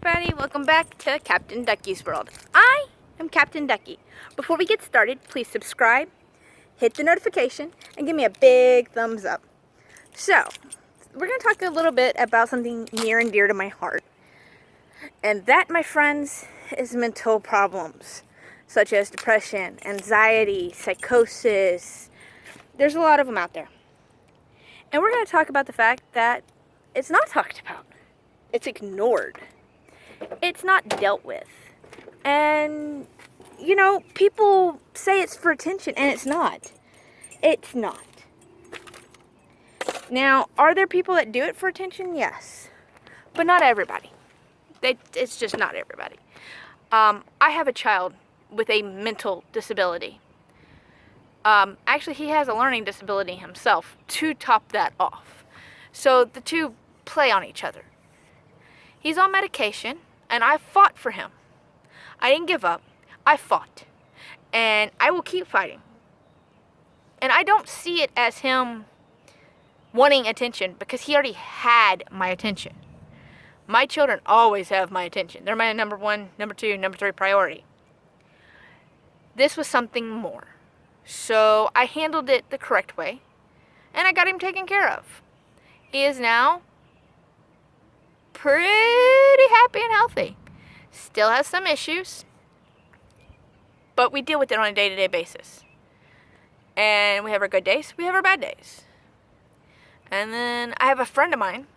everybody, welcome back to Captain Ducky's World. I am Captain Ducky. Before we get started, please subscribe, hit the notification, and give me a big thumbs up. So, we're going to talk a little bit about something near and dear to my heart. And that, my friends, is mental problems, such as depression, anxiety, psychosis. There's a lot of them out there. And we're going to talk about the fact that it's not talked about. It's ignored. It's not dealt with. And, you know, people say it's for attention, and it's not. It's not. Now, are there people that do it for attention? Yes. But not everybody. It's just not everybody. I have a child with a mental disability. Actually, he has a learning disability himself to top that off. So the two play on each other. He's on medication, and I fought for him. I didn't give up. I fought. And I will keep fighting. And I don't see it as him wanting attention because he already had my attention. My children always have my attention. They're my number one, number two, number three priority. This was something more. So I handled it the correct way, and I got him taken care of. He is now pretty happy and healthy. Still has some issues, but we deal with it on a day-to-day basis. And we have our good days, we have our bad days. And then I have a friend of mine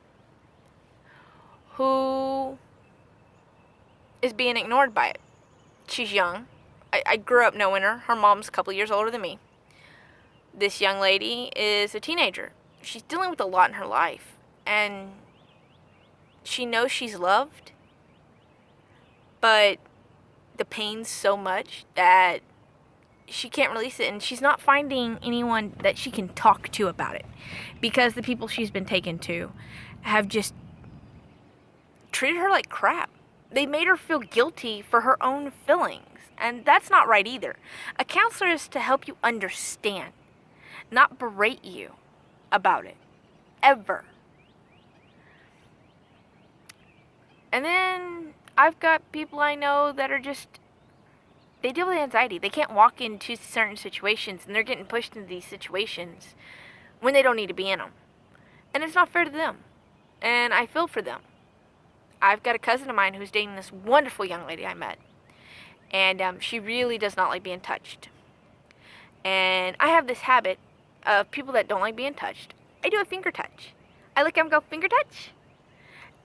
who is being ignored by it. She's young. I grew up knowing her. Her mom's a couple years older than me. This young lady is a teenager. She's dealing with a lot in her life. And she knows she's loved. But the pain's so much that she can't release it. And she's not finding anyone that she can talk to about it. Because the people she's been taken to have just treated her like crap. They made her feel guilty for her own feelings. And that's not right either. A counselor is to help you understand, not berate you about it. Ever. And then I've got people I know that are just, they deal with anxiety. They can't walk into certain situations, and they're getting pushed into these situations when they don't need to be in them. And it's not fair to them. And I feel for them. I've got a cousin of mine who's dating this wonderful young lady I met. And she really does not like being touched. And I have this habit of people that don't like being touched. I do a finger touch. I look at them and go, finger touch.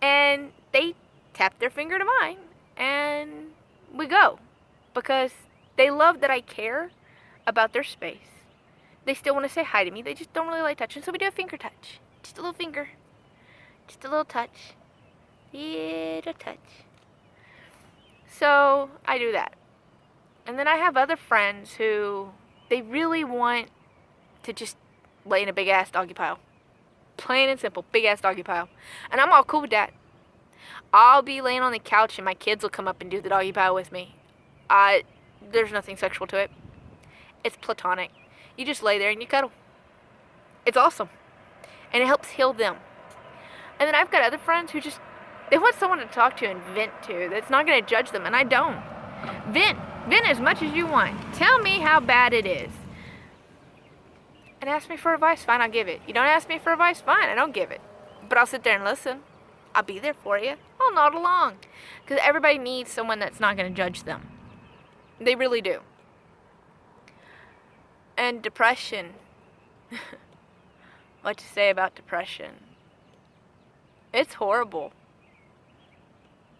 And they tap their finger to mine. And we go. Because they love that I care about their space. They still want to say hi to me. They just don't really like touching. So we do a finger touch. Just a little finger. Just a little touch. Little touch. So I do that. And then I have other friends who, they really want to just lay in a big ass doggy pile. Plain and simple, big ass doggy pile. And I'm all cool with that. I'll be laying on the couch and my kids will come up and do the doggy pile with me. There's nothing sexual to it. It's platonic. You just lay there and you cuddle. It's awesome. And it helps heal them. And then I've got other friends who just, they want someone to talk to and vent to that's not going to judge them, and I don't. Vent. Vent as much as you want. Tell me how bad it is. And ask me for advice, fine, I'll give it. You don't ask me for advice, fine, I don't give it. But I'll sit there and listen. I'll be there for you. I'll nod along. Because everybody needs someone that's not going to judge them. They really do. And depression. What to say about depression? It's horrible.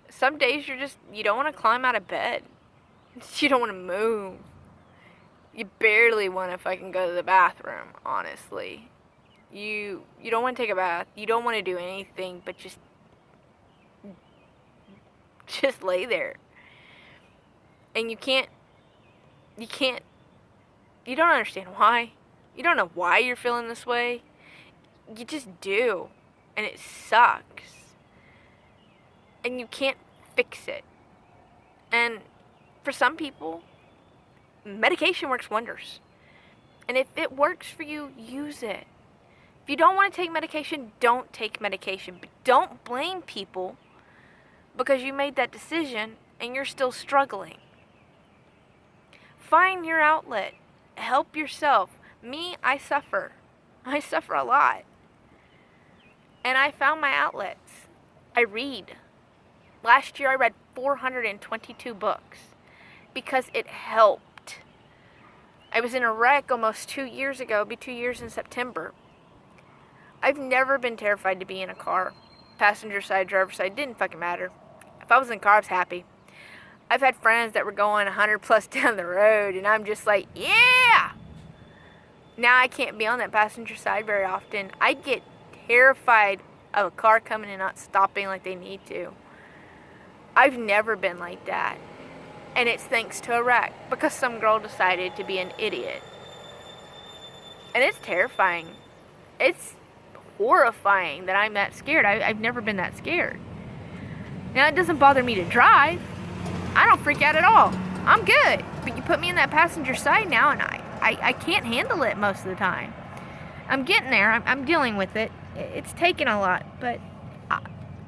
Some days you don't want to climb out of bed. You don't want to move. You barely want to fucking go to the bathroom, honestly. You don't want to take a bath. You don't want to do anything but just lay there. And you don't understand why. You don't know why you're feeling this way. You just do. And it sucks. And you can't fix it. And for some people, medication works wonders. And if it works for you, use it. If you don't want to take medication, don't take medication. But don't blame people because you made that decision and you're still struggling. Find your outlet. Help yourself. Me, I suffer. I suffer a lot. And I found my outlets. I read. Last year I read 422 books because it helped. I was in a wreck almost 2 years ago. It'll be 2 years in September. I've never been terrified to be in a car. Passenger side, driver side, didn't fucking matter. If I was in a car, I was happy. I've had friends that were going 100 plus down the road, and I'm just like, yeah! Now I can't be on that passenger side very often. I get terrified of a car coming and not stopping like they need to. I've never been like that. And it's thanks to a wreck, because some girl decided to be an idiot. And it's terrifying. It's horrifying that I'm that scared. I've never been that scared. Now, it doesn't bother me to drive. I don't freak out at all. I'm good. But you put me in that passenger side now, and I can't handle it most of the time. I'm getting there. I'm dealing with it. It's taken a lot, but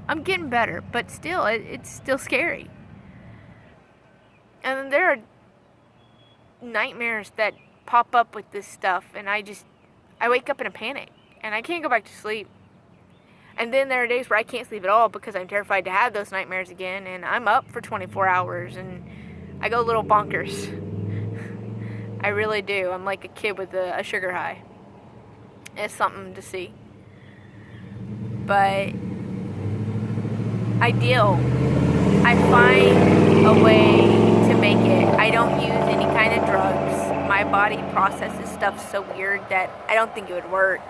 I'm getting better. But still, it's still scary. And then there are nightmares that pop up with this stuff, and I wake up in a panic, and I can't go back to sleep. And then there are days where I can't sleep at all because I'm terrified to have those nightmares again, and I'm up for 24 hours, and I go a little bonkers. I really do. I'm like a kid with a sugar high. It's something to see. But I deal. I find a way to make it. I don't use any kind of drugs. My body processes stuff so weird that I don't think it would work.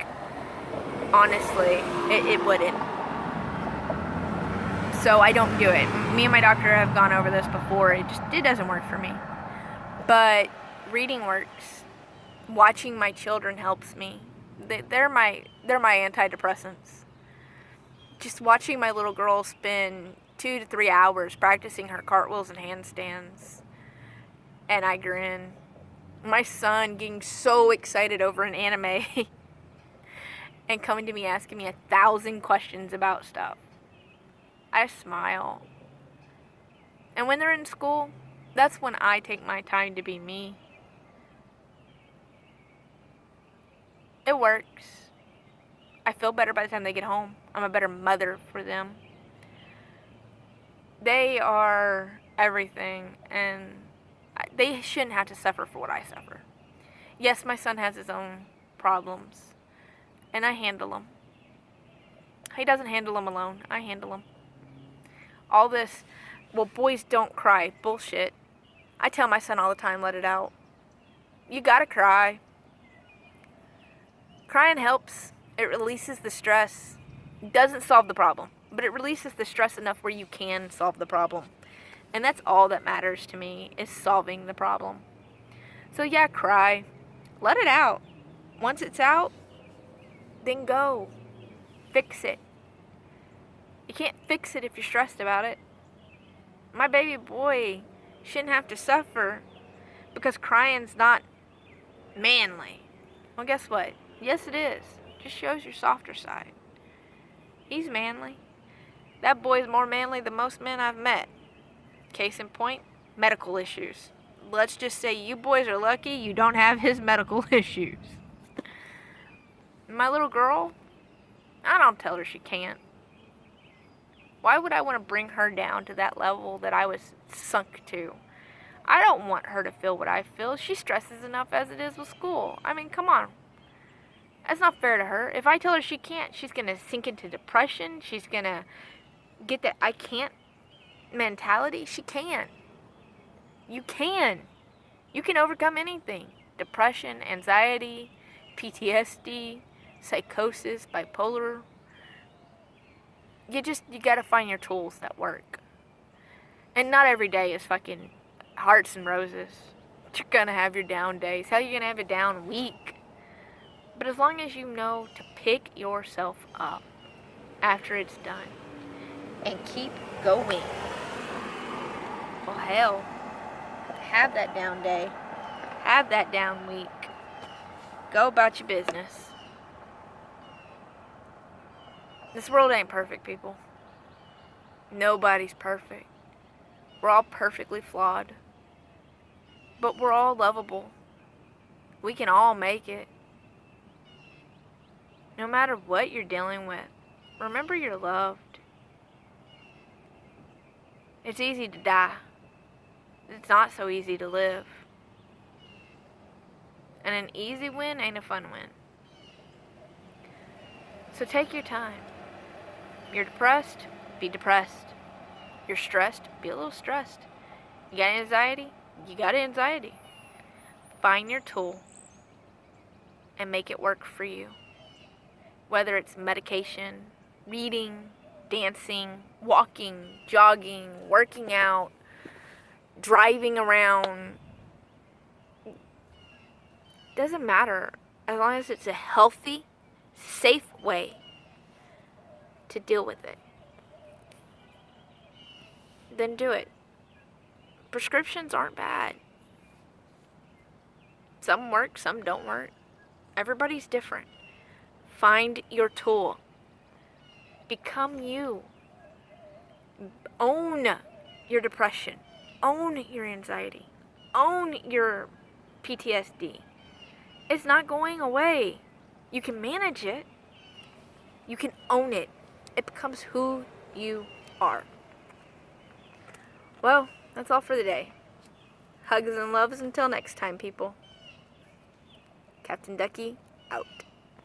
Honestly, it wouldn't. So I don't do it. Me and my doctor have gone over this before. It doesn't work for me. But reading works. Watching my children helps me. They're my antidepressants. Just watching my little girl spend 2 to 3 hours practicing her cartwheels and handstands, and I grin. My son getting so excited over an anime and coming to me asking me 1,000 questions about stuff. I smile. And when they're in school, that's when I take my time to be me. It works. I feel better by the time they get home. I'm a better mother for them. They are everything, and they shouldn't have to suffer for what I suffer. Yes, my son has his own problems, and I handle them. He doesn't handle them alone. I handle them. All this, well, boys don't cry, bullshit. I tell my son all the time, let it out. You gotta cry. Crying helps. It releases the stress. It doesn't solve the problem, but it releases the stress enough where you can solve the problem. And that's all that matters to me, is solving the problem. So yeah, cry. Let it out. Once it's out, then go. Fix it. You can't fix it if you're stressed about it. My baby boy shouldn't have to suffer because crying's not manly. Well, guess what? Yes, it is. Just shows your softer side. He's manly. That boy's more manly than most men I've met. Case in point, medical issues. Let's just say you boys are lucky you don't have his medical issues. My little girl, I don't tell her she can't. Why would I want to bring her down to that level that I was sunk to? I don't want her to feel what I feel. She stresses enough as it is with school. I mean, come on. That's not fair to her. If I tell her she can't, she's going to sink into depression. She's going to get that I can't mentality. She can. You can. You can overcome anything. Depression, anxiety, PTSD, psychosis, bipolar. You gotta find your tools that work. And not every day is fucking hearts and roses. You're gonna have your down days. Hell, you're gonna have a down week. But as long as you know to pick yourself up after it's done and keep going. Well, hell, have that down day. Have that down week. Go about your business. This world ain't perfect, people. Nobody's perfect. We're all perfectly flawed. But we're all lovable. We can all make it. No matter what you're dealing with, remember you're loved. It's easy to die. It's not so easy to live. And an easy win ain't a fun win. So take your time. You're depressed, be depressed. You're stressed, be a little stressed. You got anxiety, you got anxiety. Find your tool and make it work for you. Whether it's medication, reading, dancing, walking, jogging, working out, driving around. Doesn't matter as long as it's a healthy, safe way to deal with it. Then do it. Prescriptions aren't bad. Some work, some don't work. Everybody's different. Find your tool. Become you. Own your depression. Own your anxiety. Own your PTSD. It's not going away. You can manage it. You can own it. It becomes who you are. Well, that's all for the day. Hugs and loves until next time, people. Captain Ducky, out.